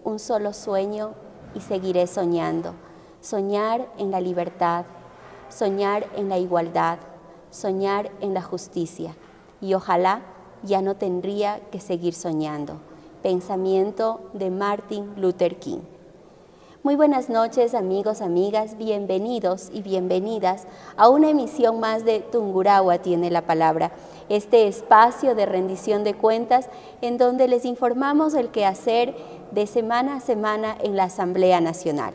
un solo sueño y seguiré soñando. Soñar en la libertad, soñar en la igualdad, soñar en la justicia. Y ojalá ya no tendría que seguir soñando. Pensamiento de Martin Luther King. Muy buenas noches, amigos, amigas, bienvenidos y bienvenidas a una emisión más de Tungurahua tiene la palabra, este espacio de rendición de cuentas en donde les informamos el quehacer de semana a semana en la Asamblea Nacional.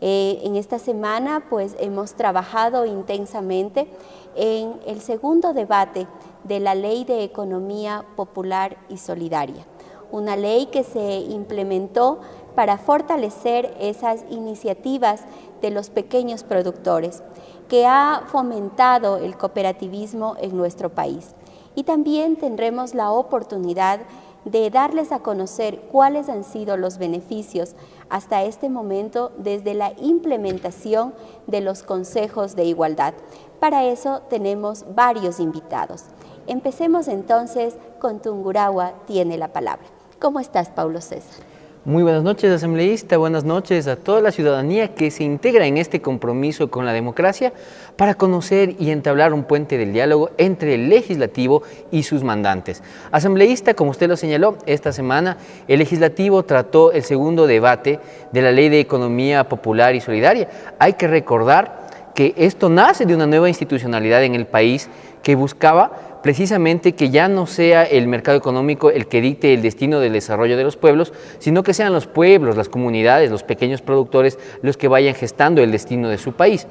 En esta semana pues hemos trabajado intensamente en el segundo debate de la Ley de Economía Popular y Solidaria, una ley que se implementó para fortalecer esas iniciativas de los pequeños productores, que ha fomentado el cooperativismo en nuestro país. Y también tendremos la oportunidad de darles a conocer cuáles han sido los beneficios hasta este momento desde la implementación de los consejos de igualdad. Para eso tenemos varios invitados. Empecemos entonces con Tungurahua tiene la palabra. ¿Cómo estás, Paulo César? Muy buenas noches, asambleísta, buenas noches a toda la ciudadanía que se integra en este compromiso con la democracia para conocer y entablar un puente del diálogo entre el legislativo y sus mandantes. Asambleísta, como usted lo señaló, esta semana el legislativo trató el segundo debate de la Ley de Economía Popular y Solidaria. Hay que recordar que esto nace de una nueva institucionalidad en el país que buscaba precisamente que ya no sea el mercado económico el que dicte el destino del desarrollo de los pueblos, sino que sean los pueblos, las comunidades, los pequeños productores los que vayan gestando el destino de su país.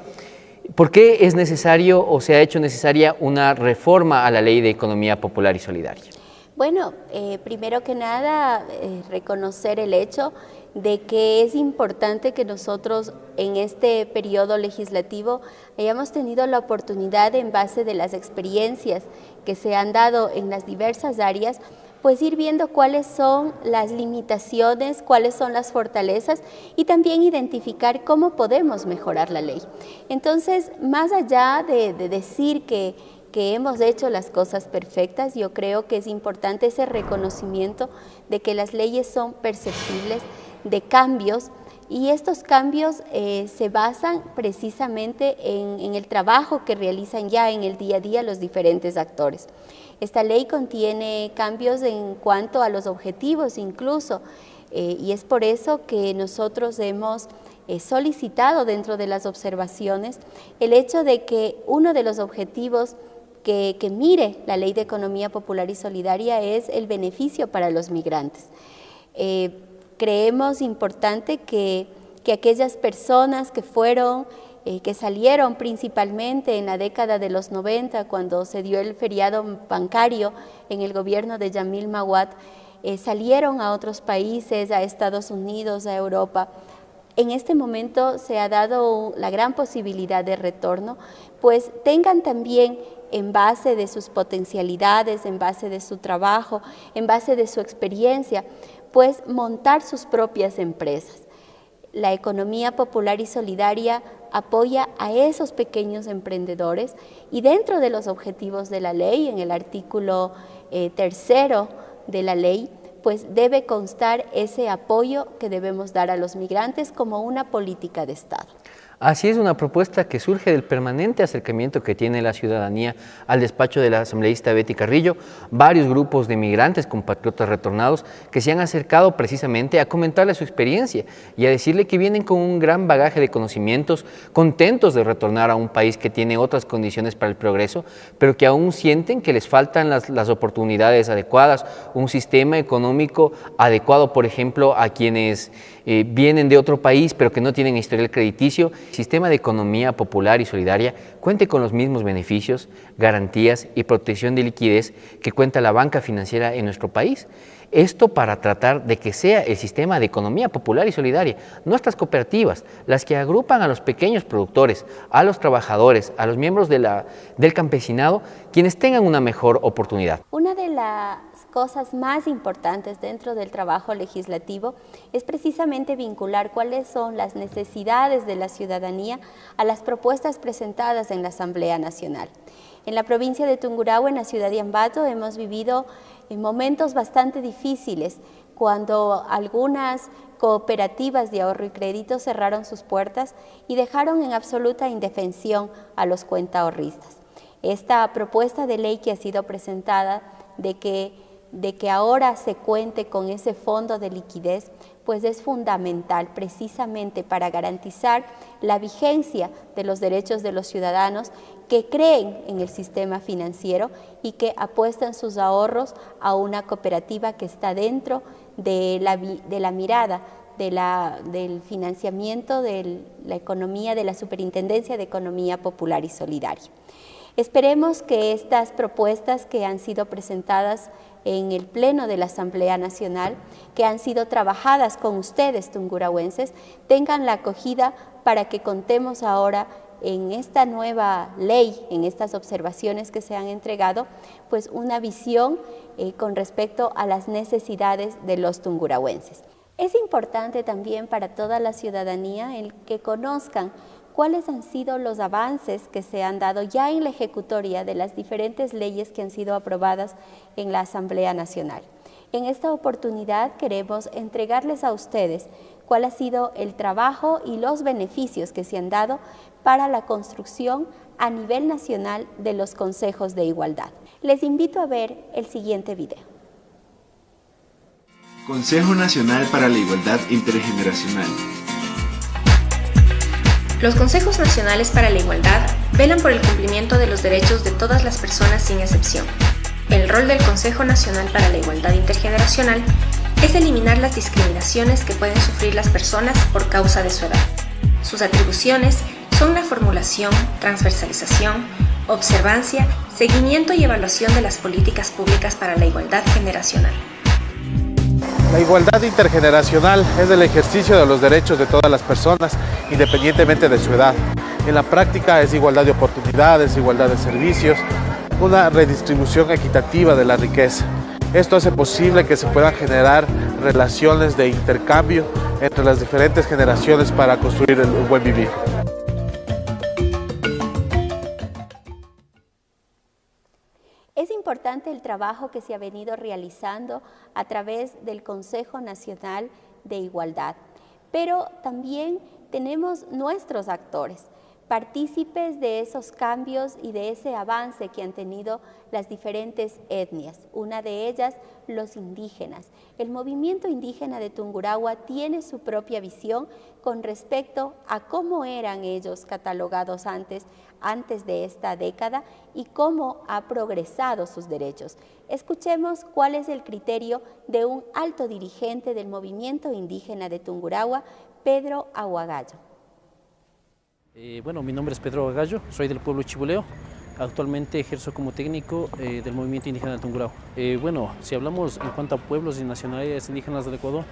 ¿Por qué es necesario o se ha hecho necesaria una reforma a la Ley de Economía Popular y Solidaria? Bueno, primero que nada, reconocer el hecho de que es importante que nosotros en este periodo legislativo hayamos tenido la oportunidad, en base de las experiencias que se han dado en las diversas áreas, pues ir viendo cuáles son las limitaciones, cuáles son las fortalezas y también identificar cómo podemos mejorar la ley. Entonces, más allá de decir que hemos hecho las cosas perfectas, yo creo que es importante ese reconocimiento de que las leyes son perceptibles, de cambios, y estos cambios se basan precisamente en el trabajo que realizan ya en el día a día los diferentes actores. Esta ley contiene cambios en cuanto a los objetivos incluso, y es por eso que nosotros hemos solicitado dentro de las observaciones el hecho de que uno de los objetivos que mire la Ley de Economía Popular y Solidaria es el beneficio para los migrantes. Creemos importante que aquellas personas que salieron principalmente en la década de los 90, cuando se dio el feriado bancario en el gobierno de Yamil Maguad, salieron a otros países, a Estados Unidos, a Europa. En este momento se ha dado la gran posibilidad de retorno, pues tengan también, en base de sus potencialidades, en base de su trabajo, en base de su experiencia, pues montar sus propias empresas. La economía popular y solidaria apoya a esos pequeños emprendedores y dentro de los objetivos de la ley, en el artículo 3 de la ley, pues debe constar ese apoyo que debemos dar a los migrantes como una política de Estado. Así es, una propuesta que surge del permanente acercamiento que tiene la ciudadanía al despacho de la asambleísta Betty Carrillo, varios grupos de migrantes, compatriotas retornados, que se han acercado precisamente a comentarle su experiencia y a decirle que vienen con un gran bagaje de conocimientos, contentos de retornar a un país que tiene otras condiciones para el progreso, pero que aún sienten que les faltan las oportunidades adecuadas, un sistema económico adecuado, por ejemplo, a quienes vienen de otro país pero que no tienen historial crediticio. El sistema de economía popular y solidaria cuente con los mismos beneficios, garantías y protección de liquidez que cuenta la banca financiera en nuestro país. Esto para tratar de que sea el sistema de economía popular y solidaria, nuestras cooperativas, las que agrupan a los pequeños productores, a los trabajadores, a los miembros del campesinado, quienes tengan una mejor oportunidad. Una de las cosas más importantes dentro del trabajo legislativo es precisamente vincular cuáles son las necesidades de la ciudadanía a las propuestas presentadas en la Asamblea Nacional. En la provincia de Tungurahua, en la ciudad de Ambato, hemos vivido momentos bastante difíciles cuando algunas cooperativas de ahorro y crédito cerraron sus puertas y dejaron en absoluta indefensión a los cuentaahorristas. Esta propuesta de ley que ha sido presentada de que ahora se cuente con ese fondo de liquidez, pues es fundamental precisamente para garantizar la vigencia de los derechos de los ciudadanos que creen en el sistema financiero y que apuestan sus ahorros a una cooperativa que está dentro de la mirada del financiamiento de la economía de la Superintendencia de Economía Popular y Solidaria. Esperemos que estas propuestas que han sido presentadas en el Pleno de la Asamblea Nacional, que han sido trabajadas con ustedes, tungurahuenses, tengan la acogida para que contemos ahora en esta nueva ley, en estas observaciones que se han entregado, pues una visión con respecto a las necesidades de los tungurahuenses. Es importante también para toda la ciudadanía el que conozcan cuáles han sido los avances que se han dado ya en la ejecutoria de las diferentes leyes que han sido aprobadas en la Asamblea Nacional. En esta oportunidad queremos entregarles a ustedes cuál ha sido el trabajo y los beneficios que se han dado para la construcción a nivel nacional de los consejos de igualdad. Les invito a ver el siguiente video. Consejo Nacional para la Igualdad Intergeneracional. Los Consejos Nacionales para la Igualdad velan por el cumplimiento de los derechos de todas las personas sin excepción. El rol del Consejo Nacional para la Igualdad Intergeneracional es eliminar las discriminaciones que pueden sufrir las personas por causa de su edad. Sus atribuciones son la formulación, transversalización, observancia, seguimiento y evaluación de las políticas públicas para la igualdad generacional. La igualdad intergeneracional es el ejercicio de los derechos de todas las personas, independientemente de su edad. En la práctica es igualdad de oportunidades, igualdad de servicios, una redistribución equitativa de la riqueza. Esto hace posible que se puedan generar relaciones de intercambio entre las diferentes generaciones para construir un buen vivir. Es importante el trabajo que se ha venido realizando a través del Consejo Nacional de Igualdad, pero también tenemos nuestros actores, partícipes de esos cambios y de ese avance que han tenido las diferentes etnias, una de ellas los indígenas. El movimiento indígena de Tungurahua tiene su propia visión con respecto a cómo eran ellos catalogados antes de esta década y cómo ha progresado sus derechos. Escuchemos cuál es el criterio de un alto dirigente del movimiento indígena de Tungurahua, Pedro Aguagallo. Bueno, mi nombre es Pedro Aguagallo, soy del pueblo Chibuleo. Actualmente ejerzo como técnico del movimiento indígena de Tungurahua. Bueno, si hablamos en cuanto a pueblos y nacionalidades indígenas del Ecuador,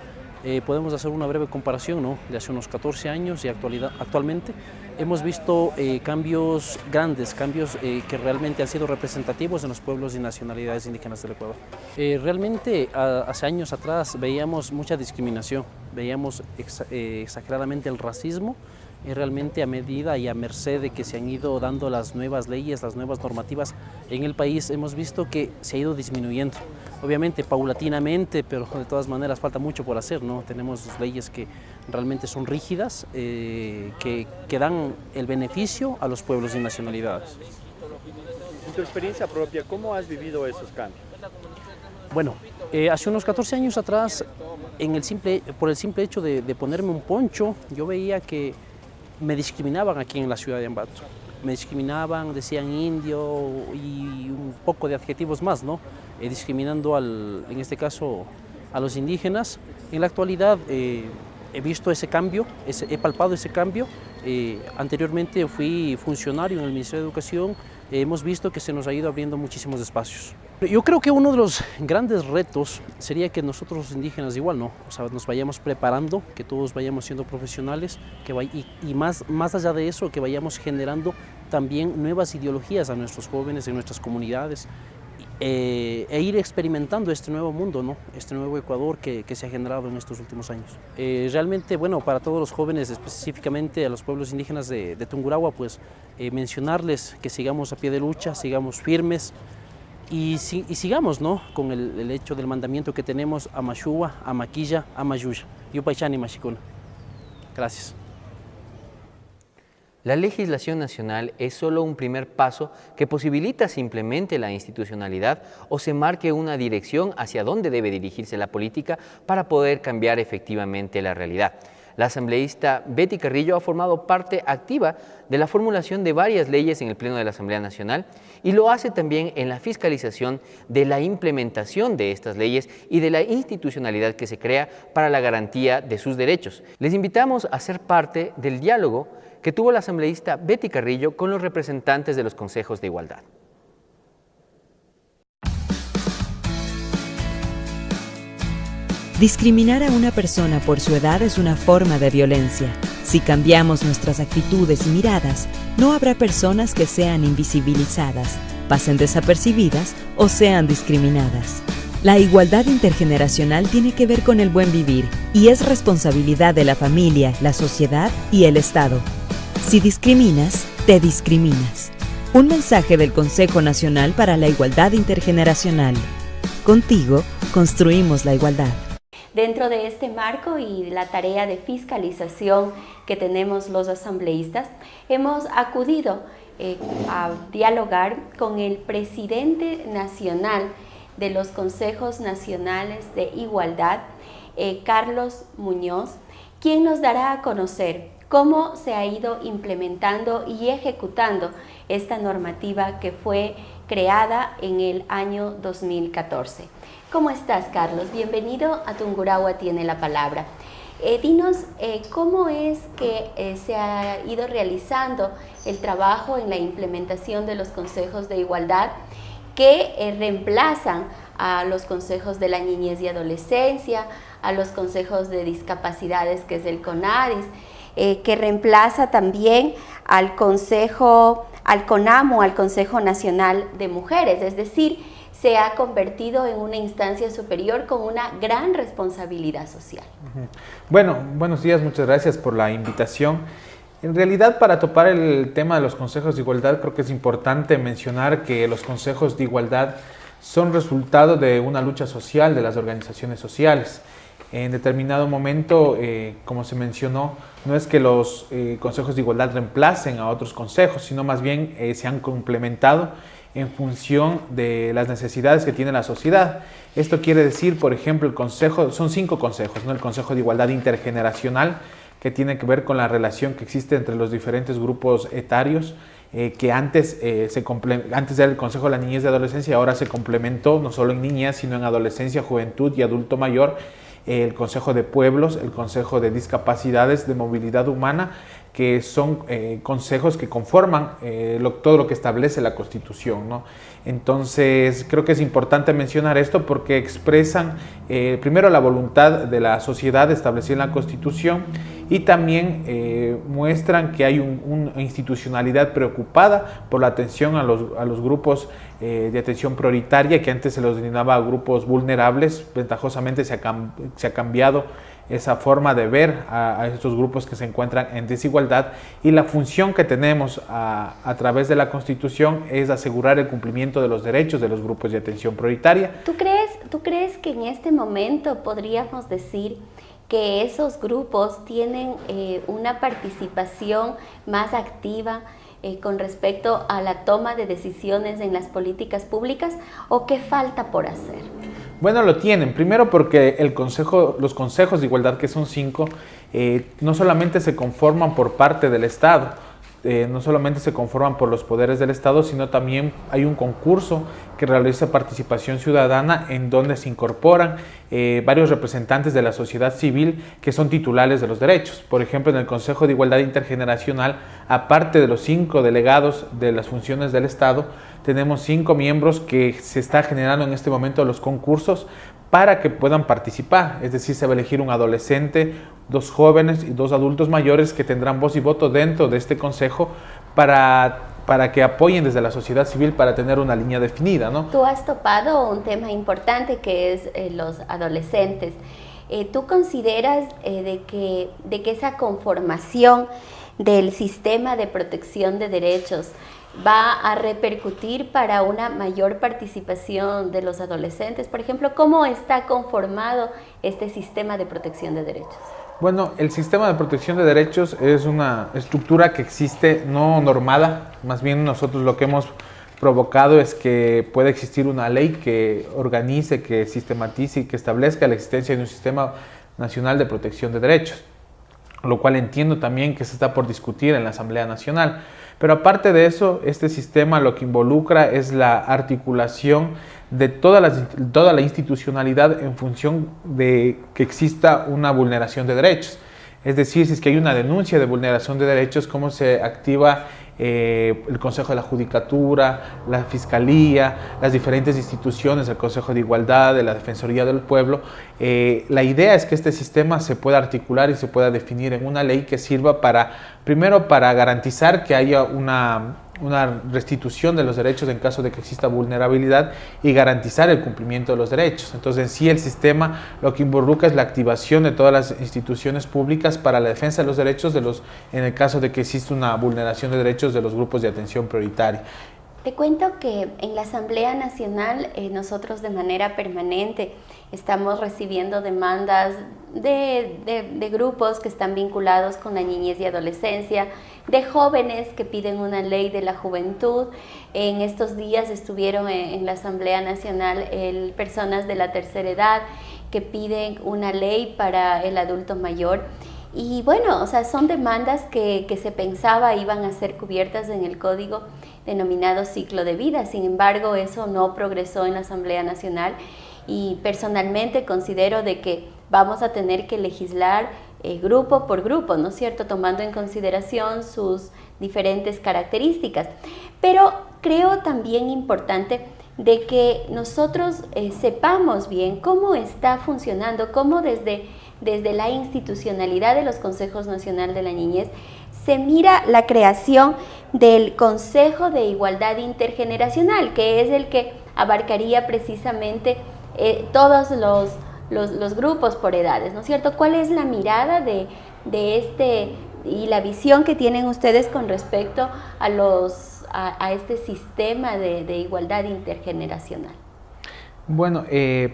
podemos hacer una breve comparación, ¿no? De hace unos 14 años y actualmente hemos visto cambios grandes, cambios que realmente han sido representativos en los pueblos y nacionalidades indígenas del Ecuador. Realmente hace años atrás veíamos mucha discriminación, veíamos exageradamente el racismo. Realmente a medida y a merced de que se han ido dando las nuevas leyes, las nuevas normativas en el país, hemos visto que se ha ido disminuyendo. Obviamente paulatinamente, pero de todas maneras falta mucho por hacer, ¿no? Tenemos leyes que realmente son rígidas, que dan el beneficio a los pueblos y nacionalidades. En tu experiencia propia, ¿cómo has vivido esos cambios? Bueno, hace unos 14 años atrás, por el simple hecho de ponerme un poncho, yo veía que me discriminaban aquí en la ciudad de Ambato. Me discriminaban, decían indio y un poco de adjetivos más, ¿no? Discriminando en este caso a los indígenas. En la actualidad he visto ese cambio, he palpado ese cambio. Anteriormente fui funcionario en el Ministerio de Educación. Hemos visto que se nos ha ido abriendo muchísimos espacios. Yo creo que uno de los grandes retos sería que nosotros los indígenas igual, ¿no? O sea, nos vayamos preparando, que todos vayamos siendo profesionales y más allá de eso, que vayamos generando también nuevas ideologías a nuestros jóvenes en nuestras comunidades e ir experimentando este nuevo mundo, ¿no? Este nuevo Ecuador que se ha generado en estos últimos años. Realmente, bueno, para todos los jóvenes, específicamente a los pueblos indígenas de Tungurahua, pues mencionarles que sigamos a pie de lucha, sigamos firmes, y sigamos, ¿no?, con el hecho del mandamiento que tenemos: Amashua, Amaquilla, Amayuya, Yupaychani, Mashikuna. Gracias. La legislación nacional es solo un primer paso que posibilita se implemente la institucionalidad o se marque una dirección hacia dónde debe dirigirse la política para poder cambiar efectivamente la realidad. La asambleísta Betty Carrillo ha formado parte activa de la formulación de varias leyes en el Pleno de la Asamblea Nacional y lo hace también en la fiscalización de la implementación de estas leyes y de la institucionalidad que se crea para la garantía de sus derechos. Les invitamos a ser parte del diálogo que tuvo la asambleísta Betty Carrillo con los representantes de los consejos de igualdad. Discriminar a una persona por su edad es una forma de violencia. Si cambiamos nuestras actitudes y miradas, no habrá personas que sean invisibilizadas, pasen desapercibidas o sean discriminadas. La igualdad intergeneracional tiene que ver con el buen vivir y es responsabilidad de la familia, la sociedad y el Estado. Si discriminas, te discriminas. Un mensaje del Consejo Nacional para la Igualdad Intergeneracional. Contigo, construimos la igualdad. Dentro de este marco y la tarea de fiscalización que tenemos los asambleístas, hemos acudido a dialogar con el presidente nacional de los Consejos Nacionales de Igualdad, Carlos Muñoz, quien nos dará a conocer cómo se ha ido implementando y ejecutando esta normativa que fue creada en el año 2014. ¿Cómo estás, Carlos? Bienvenido a Tungurahua Tiene la Palabra. Dinos cómo es que se ha ido realizando el trabajo en la implementación de los consejos de igualdad que reemplazan a los consejos de la niñez y adolescencia, a los consejos de discapacidades, que es el CONADIS, que reemplaza también al CONAMU, al Consejo Nacional de Mujeres, es decir, se ha convertido en una instancia superior con una gran responsabilidad social. Bueno, buenos días, muchas gracias por la invitación. En realidad, para topar el tema de los consejos de igualdad, creo que es importante mencionar que los consejos de igualdad son resultado de una lucha social de las organizaciones sociales. En determinado momento, como se mencionó, no es que los consejos de igualdad reemplacen a otros consejos, sino más bien se han complementado en función de las necesidades que tiene la sociedad. Esto quiere decir, por ejemplo, son 5 consejos, ¿no? El Consejo de Igualdad Intergeneracional, que tiene que ver con la relación que existe entre los diferentes grupos etarios, que antes era el Consejo de la Niñez y Adolescencia, ahora se complementó no solo en niñez, sino en adolescencia, juventud y adulto mayor, el Consejo de Pueblos, el Consejo de Discapacidades, de Movilidad Humana, que son consejos que conforman todo lo que establece la Constitución, ¿no? Entonces, creo que es importante mencionar esto porque expresan primero la voluntad de la sociedad establecida en la Constitución y también muestran que hay una institucionalidad preocupada por la atención a los grupos de atención prioritaria, que antes se los denominaba grupos vulnerables. Ventajosamente se ha cambiado esa forma de ver a estos grupos que se encuentran en desigualdad, y la función que tenemos a través de la Constitución es asegurar el cumplimiento de los derechos de los grupos de atención prioritaria. ¿Tú crees que en este momento podríamos decir que esos grupos tienen una participación más activa con respecto a la toma de decisiones en las políticas públicas, o qué falta por hacer? Bueno, lo tienen. Primero porque los consejos de igualdad, que son 5, no solamente se conforman por parte del Estado, no solamente se conforman por los poderes del Estado, sino también hay un concurso que realiza participación ciudadana en donde se incorporan varios representantes de la sociedad civil que son titulares de los derechos. Por ejemplo, en el Consejo de Igualdad Intergeneracional, aparte de los 5 delegados de las funciones del Estado, tenemos 5 miembros que se está generando en este momento los concursos para que puedan participar. Es decir, se va a elegir un adolescente, 2 jóvenes y 2 adultos mayores que tendrán voz y voto dentro de este consejo para que apoyen desde la sociedad civil para tener una línea definida, ¿no? Tú has topado un tema importante que es los adolescentes. ¿Tú consideras de que esa conformación del sistema de protección de derechos va a repercutir para una mayor participación de los adolescentes? Por ejemplo, ¿cómo está conformado este sistema de protección de derechos? Bueno, el sistema de protección de derechos es una estructura que existe no normada, más bien nosotros lo que hemos provocado es que pueda existir una ley que organice, que sistematice y que establezca la existencia de un sistema nacional de protección de derechos, lo cual entiendo también que se está por discutir en la Asamblea Nacional. Pero aparte de eso, este sistema lo que involucra es la articulación de toda la institucionalidad en función de que exista una vulneración de derechos. Es decir, si es que hay una denuncia de vulneración de derechos, cómo se activa el Consejo de la Judicatura, la Fiscalía, las diferentes instituciones, el Consejo de Igualdad, de la Defensoría del Pueblo. La idea es que este sistema se pueda articular y se pueda definir en una ley que sirva primero para garantizar que haya una restitución de los derechos en caso de que exista vulnerabilidad y garantizar el cumplimiento de los derechos. Entonces, en sí, el sistema lo que involucra es la activación de todas las instituciones públicas para la defensa de los derechos en el caso de que exista una vulneración de derechos de los grupos de atención prioritaria. Te cuento que en la Asamblea Nacional nosotros de manera permanente estamos recibiendo demandas de grupos que están vinculados con la niñez y adolescencia, de jóvenes que piden una ley de la juventud. En estos días estuvieron en la Asamblea Nacional personas de la tercera edad que piden una ley para el adulto mayor. Y bueno, o sea, son demandas que se pensaba iban a ser cubiertas en el código denominado ciclo de vida. Sin embargo, eso no progresó en la Asamblea Nacional y personalmente considero de que vamos a tener que legislar grupo por grupo, ¿no es cierto?, tomando en consideración sus diferentes características. Pero creo también importante de que nosotros sepamos bien cómo está funcionando, cómo desde la institucionalidad de los Consejos Nacional de la Niñez se mira la creación del Consejo de Igualdad Intergeneracional, que es el que abarcaría precisamente todos los grupos por edades, ¿no es cierto? ¿Cuál es la mirada de este y la visión que tienen ustedes con respecto a este sistema de igualdad intergeneracional? Bueno,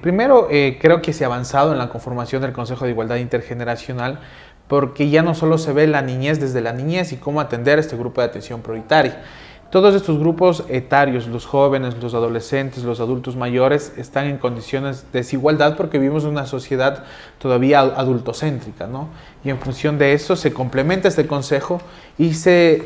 primero creo que se ha avanzado en la conformación del Consejo de Igualdad Intergeneracional porque ya no solo se ve la niñez desde la niñez y cómo atender a este grupo de atención prioritaria. Todos estos grupos etarios, los jóvenes, los adolescentes, los adultos mayores, están en condiciones de desigualdad porque vivimos en una sociedad todavía adultocéntrica, ¿no? Y en función de eso se complementa este consejo y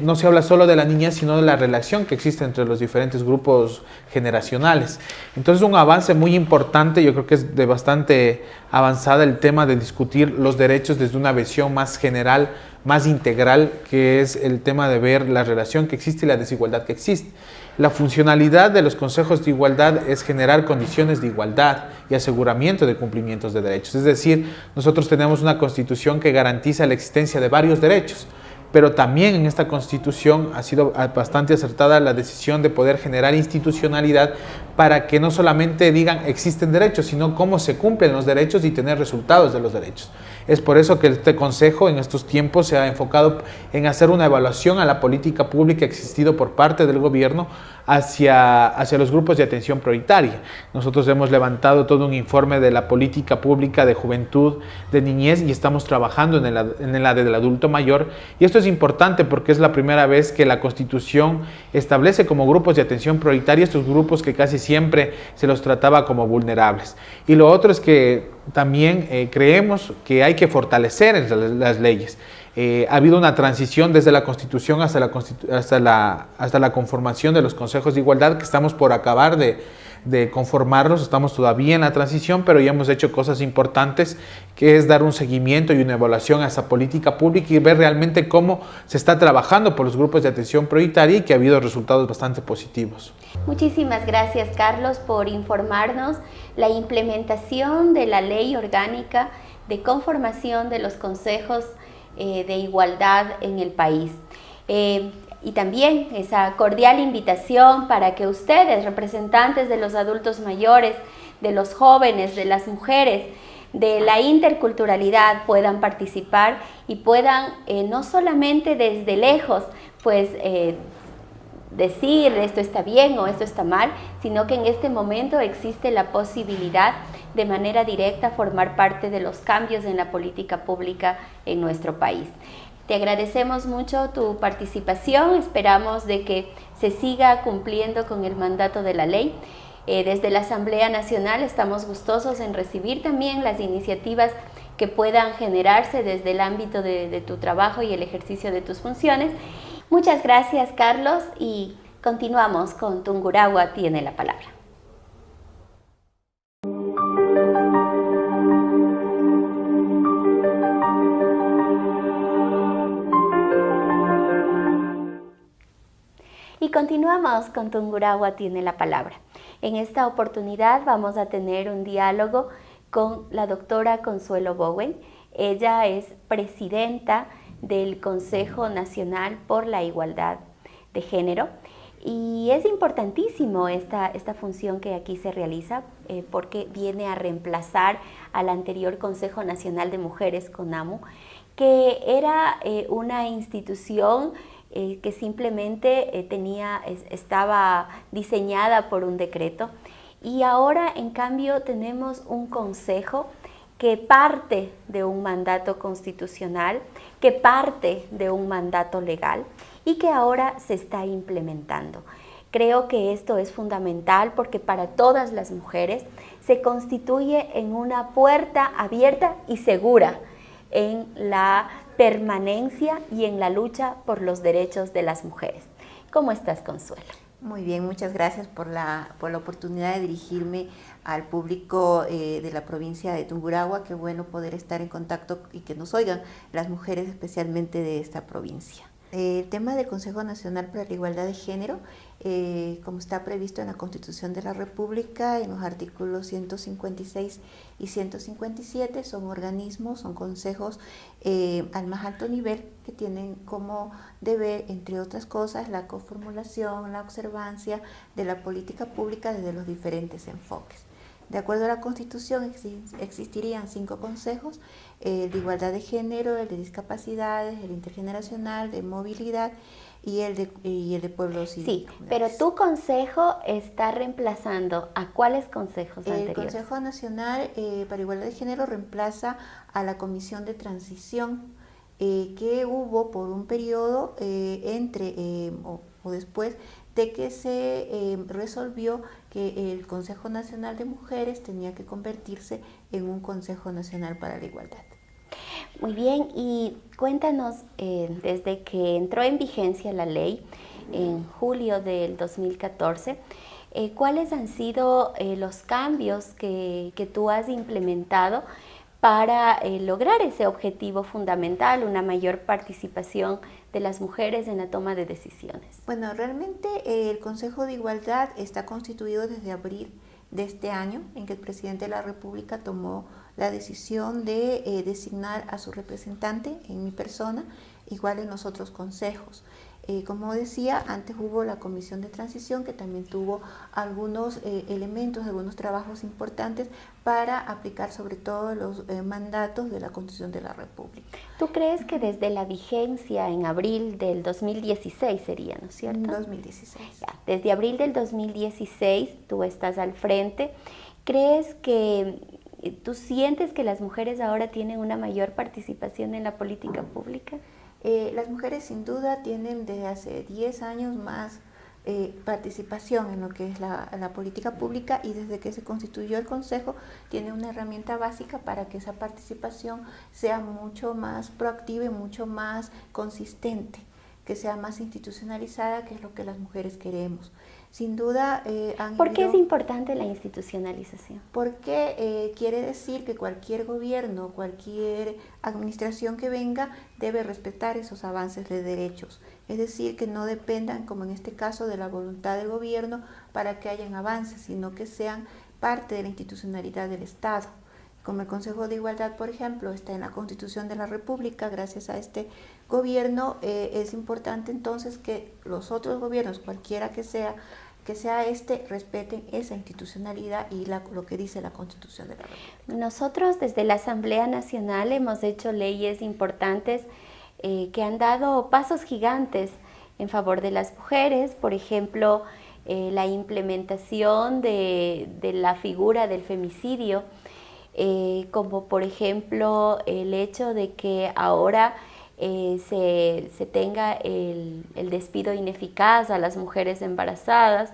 no se habla solo de la niñez, sino de la relación que existe entre los diferentes grupos generacionales. Entonces, un avance muy importante, yo creo que es de bastante avanzada el tema de discutir los derechos desde una visión más general, más integral, que es el tema de ver la relación que existe y la desigualdad que existe. La funcionalidad de los consejos de igualdad es generar condiciones de igualdad y aseguramiento de cumplimientos de derechos. Es decir, nosotros tenemos una constitución que garantiza la existencia de varios derechos, pero también en esta constitución ha sido bastante acertada la decisión de poder generar institucionalidad para que no solamente digan existen derechos, sino cómo se cumplen los derechos y tener resultados de los derechos. Es por eso que este consejo en estos tiempos se ha enfocado en hacer una evaluación a la política pública que ha existido por parte del gobierno hacia los grupos de atención prioritaria. Nosotros hemos levantado todo un informe de la política pública de juventud, de niñez, y estamos trabajando en el área del adulto mayor. Y esto es importante porque es la primera vez que la Constitución establece como grupos de atención prioritaria estos grupos que casi siempre se los trataba como vulnerables. Y lo otro es que también creemos que hay que fortalecer las leyes. Ha habido una transición desde la Constitución hasta la conformación de los consejos de igualdad, que estamos por acabar de conformarlos, estamos todavía en la transición, pero ya hemos hecho cosas importantes, que es dar un seguimiento y una evaluación a esa política pública y ver realmente cómo se está trabajando por los grupos de atención prioritaria y que ha habido resultados bastante positivos. Muchísimas gracias, Carlos, por informarnos la implementación de la ley orgánica de conformación de los consejos de igualdad en el país. Y también esa cordial invitación para que ustedes, representantes de los adultos mayores, de los jóvenes, de las mujeres, de la interculturalidad, puedan participar y puedan no solamente desde lejos, pues decir esto está bien o esto está mal, sino que en este momento existe la posibilidad de manera directa formar parte de los cambios en la política pública en nuestro país. Te agradecemos mucho tu participación, esperamos de que se siga cumpliendo con el mandato de la ley. Desde la Asamblea Nacional estamos gustosos en recibir también las iniciativas que puedan generarse desde el ámbito de tu trabajo y el ejercicio de tus funciones. Muchas gracias, Carlos, y continuamos con Tungurahua tiene la palabra. Y continuamos con Tungurahua tiene la palabra. En esta oportunidad vamos a tener un diálogo con la doctora Consuelo Bowen. Ella es presidenta del Consejo Nacional por la Igualdad de Género y es importantísimo esta función que aquí se realiza porque viene a reemplazar al anterior Consejo Nacional de Mujeres, CONAMU, que era una institución que simplemente estaba diseñada por un decreto, y ahora en cambio tenemos un consejo que parte de un mandato constitucional, que parte de un mandato legal y que ahora se está implementando. Creo que esto es fundamental porque para todas las mujeres se constituye en una puerta abierta y segura en la permanencia y en la lucha por los derechos de las mujeres. ¿Cómo estás, Consuelo? Muy bien, muchas gracias por la oportunidad de dirigirme al público de la provincia de Tungurahua. Qué bueno poder estar en contacto y que nos oigan las mujeres especialmente de esta provincia. El tema del Consejo Nacional para la Igualdad de Género, como está previsto en la Constitución de la República, en los artículos 156 y 157, son organismos, son consejos al más alto nivel que tienen como deber, entre otras cosas, la coformulación, la observancia de la política pública desde los diferentes enfoques. De acuerdo a la Constitución existirían 5 consejos, el de igualdad de género, el de discapacidades, el intergeneracional, de movilidad y el de pueblos y Sí, comunidades. pero tu consejo está reemplazando ¿a cuáles consejos anteriores? El Consejo Nacional para Igualdad de Género reemplaza a la Comisión de Transición que hubo por un periodo o después de que se resolvió que el Consejo Nacional de Mujeres tenía que convertirse en un Consejo Nacional para la Igualdad. Muy bien, y cuéntanos, desde que entró en vigencia la ley en julio del 2014, ¿cuáles han sido los cambios que tú has implementado para lograr ese objetivo fundamental, una mayor participación de las mujeres en la toma de decisiones? Bueno, realmente el Consejo de Igualdad está constituido desde abril de este año, en que el presidente de la República tomó la decisión de designar a su representante en mi persona, igual en los otros consejos. Como decía, antes hubo la Comisión de Transición que también tuvo algunos elementos, algunos trabajos importantes para aplicar sobre todo los mandatos de la Constitución de la República. ¿Tú crees que desde la vigencia en abril del 2016 sería, ¿no es cierto? 2016. Ya, desde abril del 2016 tú estás al frente. ¿Crees que tú sientes que las mujeres ahora tienen una mayor participación en la política pública? Las mujeres sin duda tienen desde hace 10 años más participación en lo que es la política pública, y desde que se constituyó el Consejo tiene una herramienta básica para que esa participación sea mucho más proactiva y mucho más consistente, que sea más institucionalizada, que es lo que las mujeres queremos. Sin duda ¿Por qué es importante la institucionalización? Porque quiere decir que cualquier gobierno, cualquier administración que venga debe respetar esos avances de derechos. Es decir, que no dependan, como en este caso, de la voluntad del gobierno para que hayan avances, sino que sean parte de la institucionalidad del Estado. Como el Consejo de Igualdad, por ejemplo, está en la Constitución de la República, gracias a este gobierno, es importante entonces que los otros gobiernos, cualquiera que sea respeten esa institucionalidad y lo que dice la Constitución de la República. Nosotros desde la Asamblea Nacional hemos hecho leyes importantes que han dado pasos gigantes en favor de las mujeres, por ejemplo, la implementación de la figura del femicidio, como por ejemplo el hecho de que ahora se tenga el despido ineficaz a las mujeres embarazadas,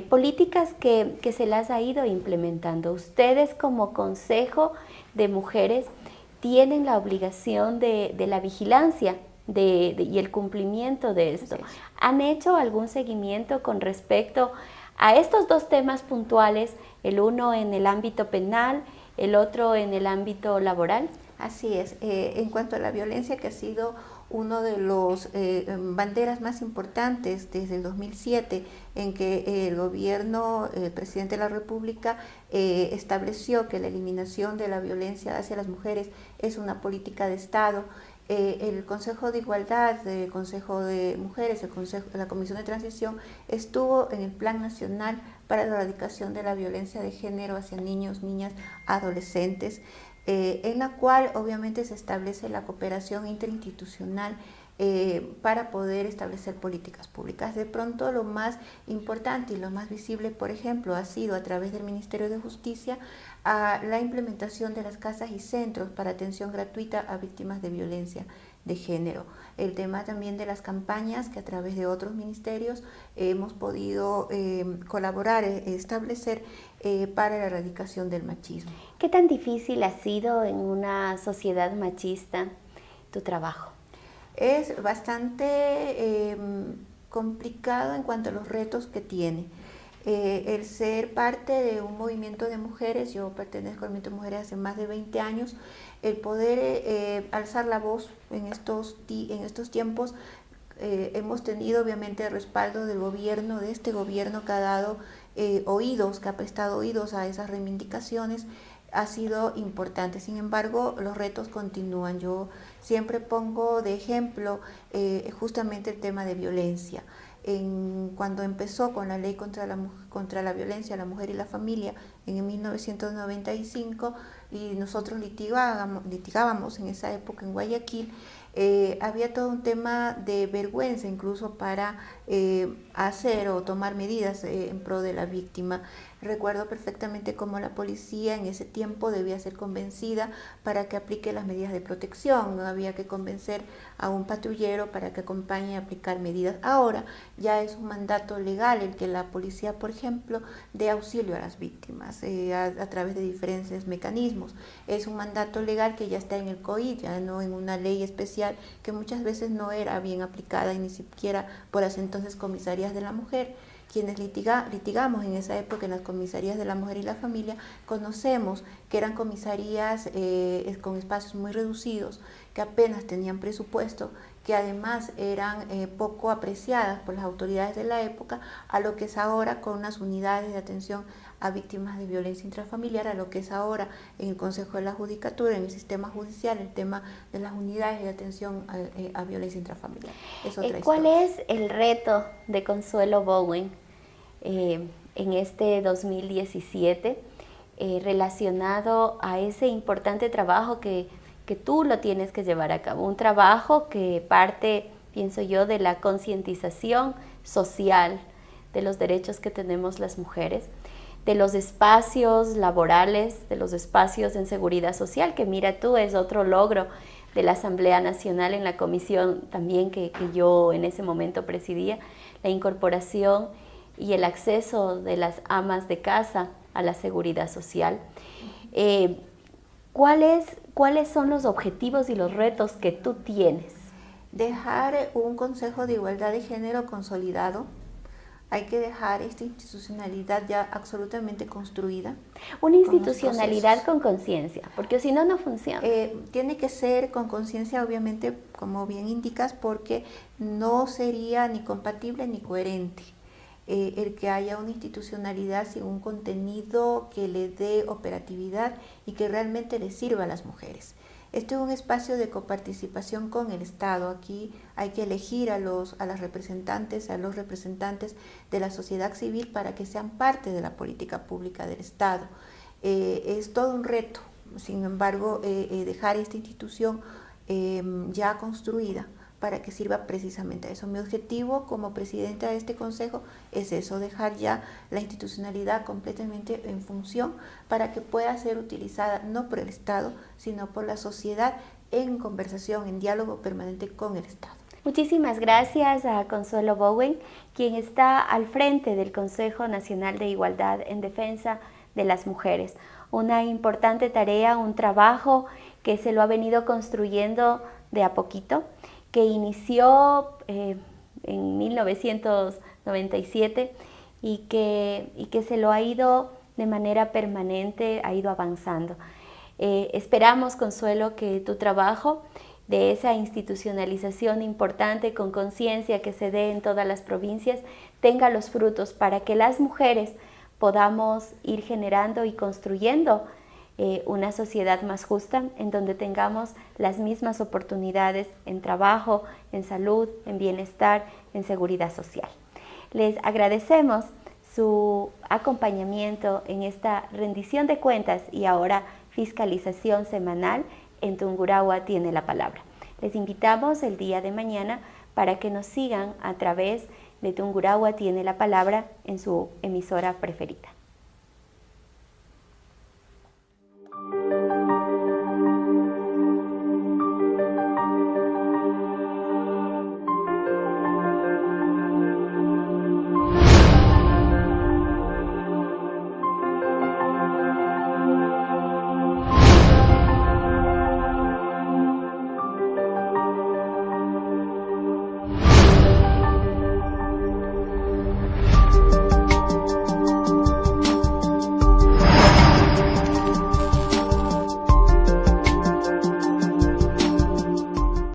políticas que se las ha ido implementando. Ustedes como Consejo de Mujeres tienen la obligación de la vigilancia y el cumplimiento de esto. Sí. ¿Han hecho algún seguimiento con respecto a estos dos temas puntuales, el uno en el ámbito penal, el otro en el ámbito laboral? Así es. En cuanto a la violencia, que ha sido uno de los banderas más importantes desde el 2007, en que el gobierno, el presidente de la República, estableció que la eliminación de la violencia hacia las mujeres es una política de Estado. El Consejo de Igualdad, el Consejo de Mujeres, la Comisión de Transición estuvo en el Plan Nacional para la Erradicación de la Violencia de Género hacia niños, niñas, adolescentes, en la cual obviamente se establece la cooperación interinstitucional para poder establecer políticas públicas. De pronto lo más importante y lo más visible, por ejemplo, ha sido a través del Ministerio de Justicia la implementación de las casas y centros para atención gratuita a víctimas de violencia de género. El tema también de las campañas que a través de otros ministerios hemos podido colaborar, establecer para la erradicación del machismo. ¿Qué tan difícil ha sido en una sociedad machista tu trabajo? Es bastante complicado en cuanto a los retos que tiene. El ser parte de un movimiento de mujeres, yo pertenezco al movimiento de mujeres hace más de 20 años, el poder alzar la voz en estos tiempos, hemos tenido obviamente el respaldo del gobierno, de este gobierno que ha dado oídos, que ha prestado oídos a esas reivindicaciones, ha sido importante. Sin embargo, los retos continúan. Yo siempre pongo de ejemplo justamente el tema de violencia. Cuando empezó con la ley contra la violencia a la mujer y la familia en 1995, y nosotros litigábamos en esa época en Guayaquil, había todo un tema de vergüenza incluso para hacer o tomar medidas en pro de la víctima. Recuerdo perfectamente cómo la policía en ese tiempo debía ser convencida para que aplique las medidas de protección. Había que convencer a un patrullero para que acompañe a aplicar medidas. Ahora ya es un mandato legal el que la policía, por ejemplo, dé auxilio a las víctimas a través de diferentes mecanismos. Es un mandato legal que ya está en el COID, ya no en una ley especial que muchas veces no era bien aplicada y ni siquiera por las entonces comisarías de la mujer. Quienes litigamos en esa época en las comisarías de la mujer y la familia, conocemos que eran comisarías con espacios muy reducidos, que apenas tenían presupuesto, que además eran poco apreciadas por las autoridades de la época, a lo que es ahora con unas unidades de atención a víctimas de violencia intrafamiliar, a lo que es ahora en el Consejo de la Judicatura, en el sistema judicial, el tema de las unidades de atención a violencia intrafamiliar. Es otra ¿Cuál historia. es el reto de Consuelo Bowen en este 2017 relacionado a ese importante trabajo que tú lo tienes que llevar a cabo? Un trabajo que parte, pienso yo, de la concientización social de los derechos que tenemos las mujeres, de los espacios laborales, de los espacios en seguridad social, que mira tú, es otro logro de la Asamblea Nacional en la comisión también que yo en ese momento presidía, la incorporación y el acceso de las amas de casa a la seguridad social. ¿Cuáles son los objetivos y los retos que tú tienes? Dejar un Consejo de Igualdad de Género consolidado. Hay que dejar esta institucionalidad ya absolutamente construida. Una institucionalidad con conciencia, porque si no, no funciona. Tiene que ser con conciencia, obviamente, como bien indicas, porque no sería ni compatible ni coherente el que haya una institucionalidad sin un contenido que le dé operatividad y que realmente le sirva a las mujeres. Este es un espacio de coparticipación con el Estado. Aquí hay que elegir a los representantes de la sociedad civil para que sean parte de la política pública del Estado. Es todo un reto, sin embargo, dejar esta institución ya construida para que sirva precisamente a eso. Mi objetivo como presidenta de este consejo es eso, dejar ya la institucionalidad completamente en función para que pueda ser utilizada no por el Estado, sino por la sociedad en conversación, en diálogo permanente con el Estado. Muchísimas gracias a Consuelo Bowen, quien está al frente del Consejo Nacional de Igualdad en Defensa de las Mujeres. Una importante tarea, un trabajo que se lo ha venido construyendo de a poquito, que inició en 1997 y que se lo ha ido de manera permanente, ha ido avanzando. Esperamos, Consuelo, que tu trabajo de esa institucionalización importante con conciencia que se dé en todas las provincias tenga los frutos para que las mujeres podamos ir generando y construyendo una sociedad más justa en donde tengamos las mismas oportunidades en trabajo, en salud, en bienestar, en seguridad social. Les agradecemos su acompañamiento en esta rendición de cuentas y ahora fiscalización semanal en Tungurahua tiene la palabra. Les invitamos el día de mañana para que nos sigan a través de Tungurahua tiene la palabra en su emisora preferida.